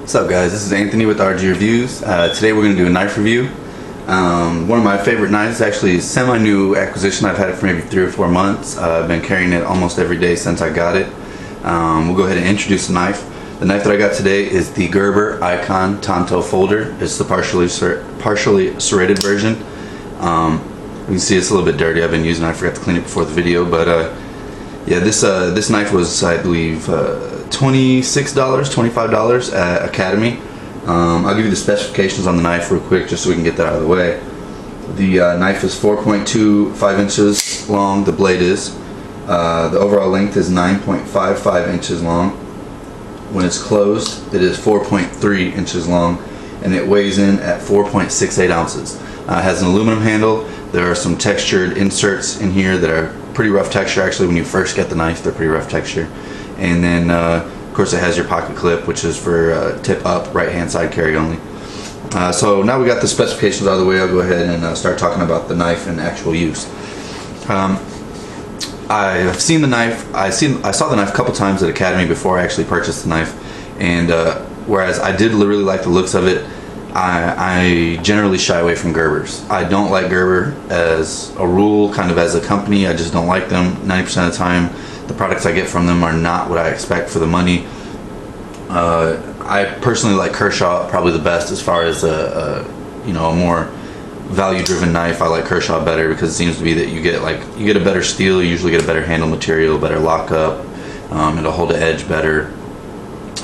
What's up, guys? This is Anthony with RG Reviews. Today we're going to do a knife review. One of my favorite knives, actually a semi-new acquisition. I've had it for maybe 3 or 4 months. I've been carrying it almost every day since I got it. We'll go ahead and introduce the knife. The knife that I got today is the Gerber Icon Tanto folder. It's the partially serrated version. You can see it's a little bit dirty. I've been using it. I forgot to clean it before the video, but yeah, this knife was, I believe, $26, $25 at Academy. I'll give you the specifications on the knife real quick just so we can get that out of the way. The knife is 4.25 inches long, the blade is. The overall length is 9.55 inches long. When it's closed, it is 4.3 inches long, and it weighs in at 4.68 ounces. It has an aluminum handle. There are some textured inserts in here that are pretty rough texture. Actually, when you first get the knife, they're pretty rough texture. And then of course it has your pocket clip, which is for tip up, right hand side carry only. So now we got the specifications out of the way, I'll go ahead and start talking about the knife and actual use. I've seen the knife. I saw the knife a couple times at Academy before I actually purchased the knife, and whereas I did really like the looks of it, I generally shy away from Gerbers. I don't like Gerber as a rule, kind of as a company. I just don't like them. 90% of the time, the products I get from them are not what I expect for the money. I personally like Kershaw probably the best as far as a more value-driven knife. I like Kershaw better because it seems to be that you get a better steel, you usually get a better handle material, better lockup, it'll hold the edge better,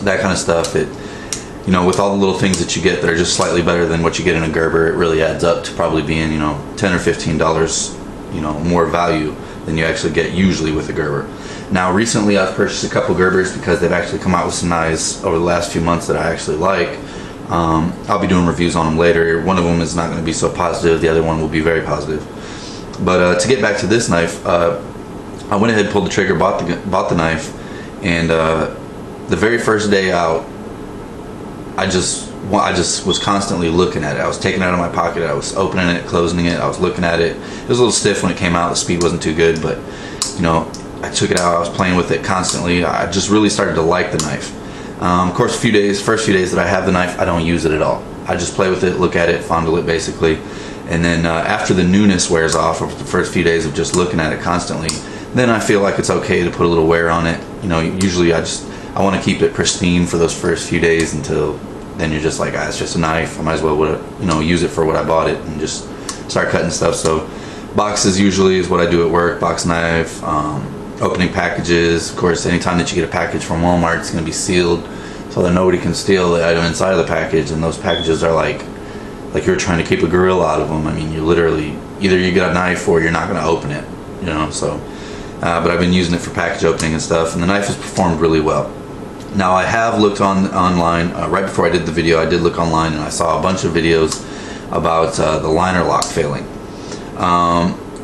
that kind of stuff. With all the little things that you get that are just slightly better than what you get in a Gerber, it really adds up to probably being $10 or $15 more value than you actually get usually with a Gerber. Now recently I've purchased a couple Gerbers because they've actually come out with some knives over the last few months that I actually like. I'll be doing reviews on them later. One of them is not going to be so positive, the other one will be very positive. But to get back to this knife, I went ahead, pulled the trigger, bought the knife, and the very first day out, I just was constantly looking at it. I was taking it out of my pocket, I was opening it, closing it, I was looking at it. It was a little stiff when it came out, the speed wasn't too good, but I took it out, I was playing with it constantly. I just really started to like the knife. Of course, first few days that I have the knife, I don't use it at all. I just play with it, look at it, fondle it basically. And then after the newness wears off, after the first few days of just looking at it constantly, then I feel like it's okay to put a little wear on it. Usually I want to keep it pristine for those first few days until then you're just like, it's just a knife. I might as well use it for what I bought it and just start cutting stuff. So boxes usually is what I do at work, box knife, opening packages. Of course, anytime that you get a package from Walmart, it's going to be sealed so that nobody can steal the item inside of the package, and those packages are like you're trying to keep a gorilla out of them. I mean, you literally, either you get a knife or you're not going to open it, but I've been using it for package opening and stuff, and the knife has performed really well. Now I have looked online, right before I did the video, I did look online and I saw a bunch of videos about the liner lock failing.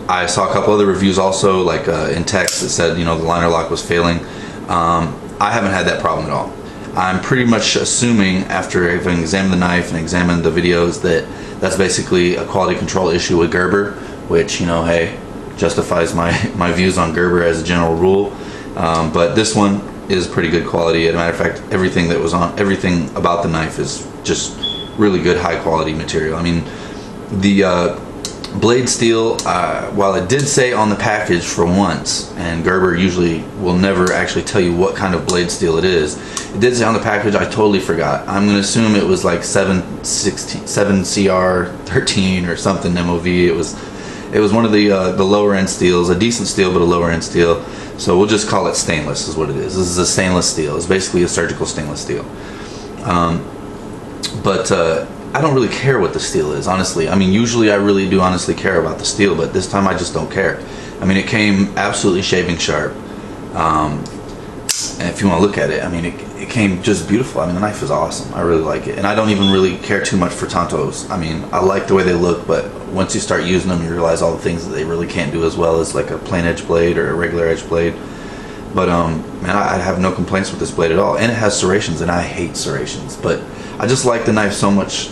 I saw a couple other reviews also, like in text that said, the liner lock was failing. I haven't had that problem at all. I'm pretty much assuming, after having examined the knife and examined the videos, that that's basically a quality control issue with Gerber, which, hey, justifies my views on Gerber as a general rule. But this one is pretty good quality. As a matter of fact, everything about the knife is just really good, high quality material. I mean, the blade steel, while it did say on the package for once, and Gerber usually will never actually tell you what kind of blade steel it is, it did say on the package. I totally forgot. I'm going to assume it was like 7CR13 or something MOV. It was one of the lower end steels, a decent steel but a lower end steel. So we'll just call it stainless is what it is. This is a stainless steel. It's basically a surgical stainless steel. But I don't really care what the steel is, honestly. I mean, usually I really do honestly care about the steel, but this time I just don't care. I mean, it came absolutely shaving sharp. And if you want to look at it, I mean, it came just beautiful. I mean, the knife is awesome. I really like it. And I don't even really care too much for Tantos. I mean, I like the way they look, but once you start using them, you realize all the things that they really can't do as well as like a plain edge blade or a regular edge blade. But man, I have no complaints with this blade at all. And it has serrations, and I hate serrations. But I just like the knife so much,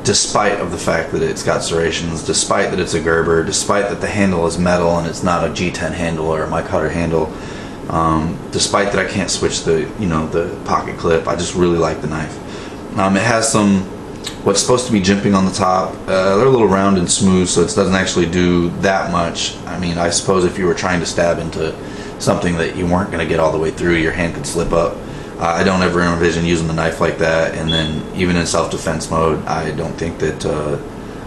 despite of the fact that it's got serrations, despite that it's a Gerber, despite that the handle is metal and it's not a G10 handle or a mic cutter handle. Despite that I can't switch the the pocket clip, I just really like the knife. It has some what's supposed to be jimping on the top. They're a little round and smooth, so it doesn't actually do that much. I mean, I suppose if you were trying to stab into something that you weren't going to get all the way through, your hand could slip up. I don't ever envision using the knife like that, and then even in self-defense mode, I don't think that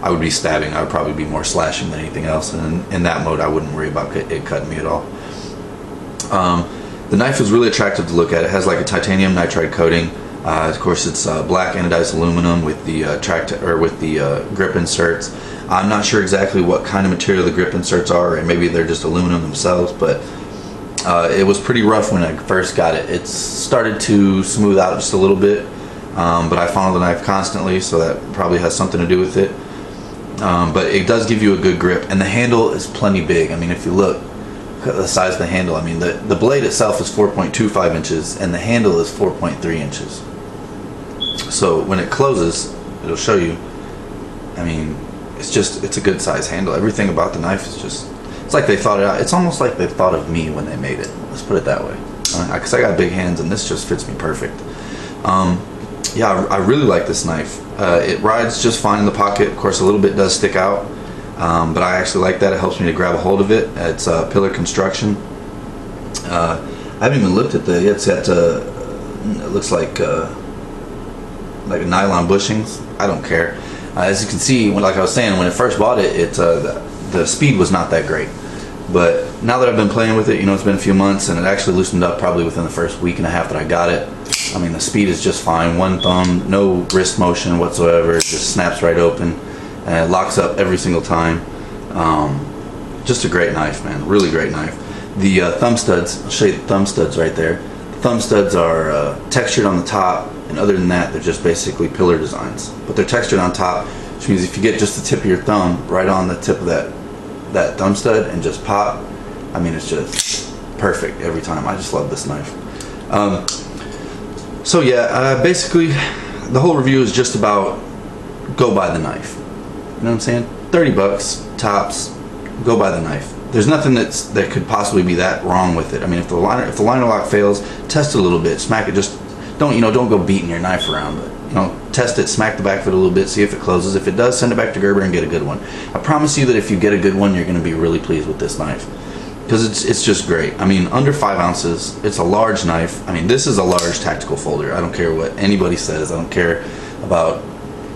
I would be stabbing. I would probably be more slashing than anything else, and in that mode I wouldn't worry about it cutting me at all. The knife is really attractive to look at. It has like a titanium nitride coating. Of course, it's black anodized aluminum with the grip inserts. I'm not sure exactly what kind of material the grip inserts are, and maybe they're just aluminum themselves, but it was pretty rough when I first got it. It's started to smooth out just a little bit, but I fondle the knife constantly, so that probably has something to do with it. But it does give you a good grip, and the handle is plenty big. I mean, if you look at the size of the handle, I mean, the blade itself is 4.25 inches, and the handle is 4.3 inches. So when it closes, it'll show you. I mean, it's a good size handle. Everything about the knife is just, it's like they thought it out. It's almost like they thought of me when they made it. Let's put it that way. Because I got big hands, and this just fits me perfect. Yeah, I really like this knife. It rides just fine in the pocket. Of course, a little bit does stick out, but I actually like that. It helps me to grab a hold of it. It's pillar construction. I haven't even looked at it's got it looks like nylon bushings. I don't care. As you can see, like I was saying, when I first bought it, the speed was not that great. But now that I've been playing with it, it's been a few months, and it actually loosened up probably within the first week and a half that I got it. I mean, the speed is just fine. One thumb, no wrist motion whatsoever. It just snaps right open, and it locks up every single time. Just a great knife, man. Really great knife. The thumb studs, I'll show you the thumb studs right there. The thumb studs are textured on the top, and other than that, they're just basically pillar designs. But they're textured on top, which means if you get just the tip of your thumb right on the tip of that thumb stud and just pop, I mean, it's just perfect every time. I just love this knife. So yeah, basically the whole review is just about go buy the knife. You know what I'm saying? 30 bucks tops, go buy the knife. There's nothing that could possibly be that wrong with it. I mean, if the liner lock fails, test it a little bit, smack it. Just don't go beating your knife around, but test it, smack the back of it a little bit, see if it closes. If it does, send it back to Gerber and get a good one. I promise you that if you get a good one, you're going to be really pleased with this knife, because it's just great. I mean, under 5 ounces, it's a large knife. I mean, this is a large tactical folder. I don't care what anybody says. I don't care about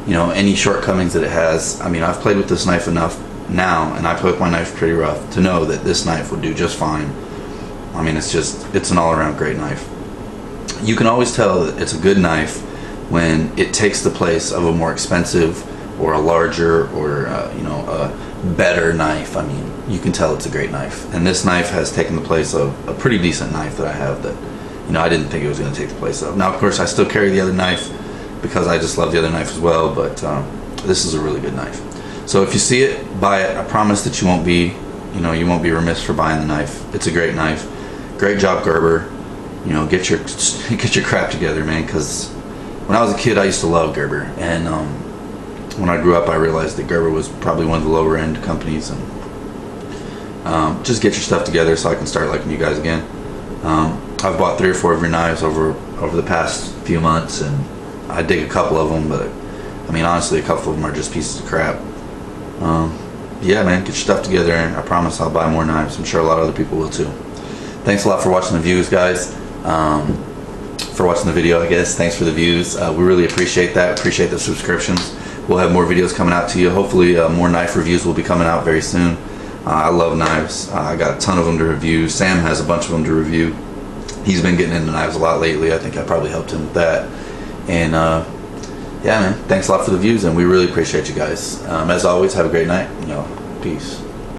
any shortcomings that it has. I mean, I've played with this knife enough now, and I play with my knife pretty rough, to know that this knife would do just fine. I mean, it's an all-around great knife. You can always tell that it's a good knife when it takes the place of a more expensive or a larger or a better knife. I mean, you can tell it's a great knife, and this knife has taken the place of a pretty decent knife that I have that I didn't think it was going to take the place of. Now, of course, I still carry the other knife because I just love the other knife as well, but this is a really good knife. So if you see it, buy it. I promise that you won't be remiss for buying the knife. It's a great knife. Great job, Gerber. Get your crap together, man, because when I was a kid, I used to love Gerber, and when I grew up, I realized that Gerber was probably one of the lower end companies, and just get your stuff together so I can start liking you guys again. I've bought 3 or 4 of your knives over the past few months, and I dig a couple of them, but I mean, honestly, a couple of them are just pieces of crap. Yeah, man, get your stuff together, and I promise I'll buy more knives. I'm sure a lot of other people will too. Thanks a lot for watching the views, guys. For watching the video, I guess. Thanks for the views. We really appreciate that. Appreciate the subscriptions. We'll have more videos coming out to you. Hopefully, more knife reviews will be coming out very soon. I love knives. I got a ton of them to review. Sam has a bunch of them to review. He's been getting into knives a lot lately. I think I probably helped him with that. And yeah, man, thanks a lot for the views, and we really appreciate you guys. As always, have a great night. Peace.